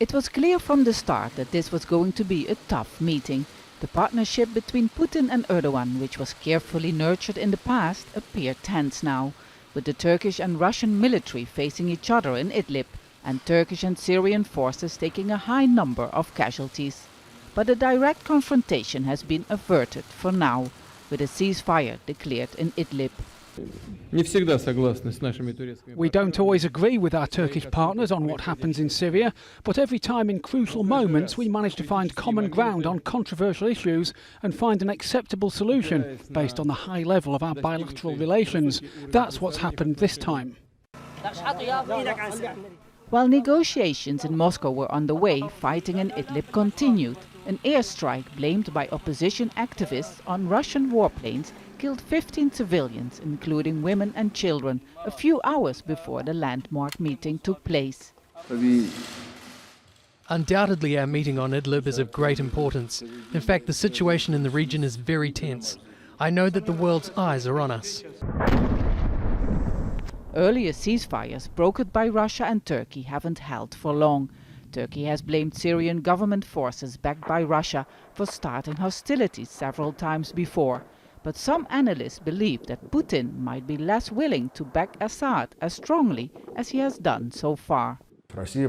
It was clear from the start that this was going to be a tough meeting. The partnership between Putin and Erdogan, which was carefully nurtured in the past, appeared tense now, with the Turkish and Russian military facing each other in Idlib, and Turkish and Syrian forces taking a high number of casualties. But a direct confrontation has been averted for now, with a ceasefire declared in Idlib. We don't always agree with our Turkish partners on what happens in Syria, but every time in crucial moments we manage to find common ground on controversial issues and find an acceptable solution based on the high level of our bilateral relations. That's what's happened this time. While negotiations in Moscow were underway, fighting in Idlib continued. An airstrike blamed by opposition activists on Russian warplanes killed 15 civilians, including women and children, a few hours before the landmark meeting took place. Undoubtedly, our meeting on Idlib is of great importance. In fact, the situation in the region is very tense. I know that the world's eyes are on us. Earlier ceasefires brokered by Russia and Turkey haven't held for long. Turkey has blamed Syrian government forces backed by Russia for starting hostilities several times before. But some analysts believe that Putin might be less willing to back Assad as strongly as he has done so far. Russia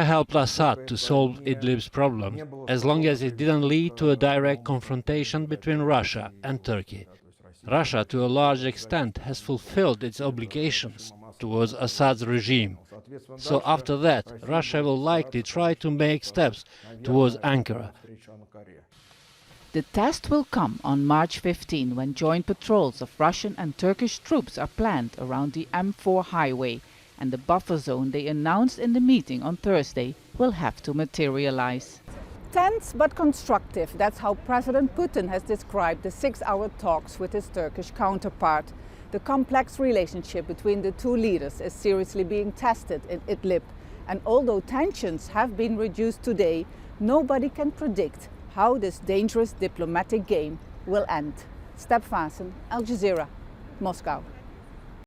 helped Assad to solve Idlib's problem, as long as it didn't lead to a direct confrontation between Russia and Turkey. Russia, to a large extent, has fulfilled its obligations towards Assad's regime. So after that, Russia will likely try to make steps towards Ankara. The test will come on March 15, when joint patrols of Russian and Turkish troops are planned around the M4 highway, and the buffer zone they announced in the meeting on Thursday will have to materialize. Tense but constructive, that's how President Putin has described the 6-hour talks with his Turkish counterpart. The complex relationship between the two leaders is seriously being tested in Idlib, and although tensions have been reduced today, nobody can predict how this dangerous diplomatic game will end. Vaessen, Al Jazeera, Moscow.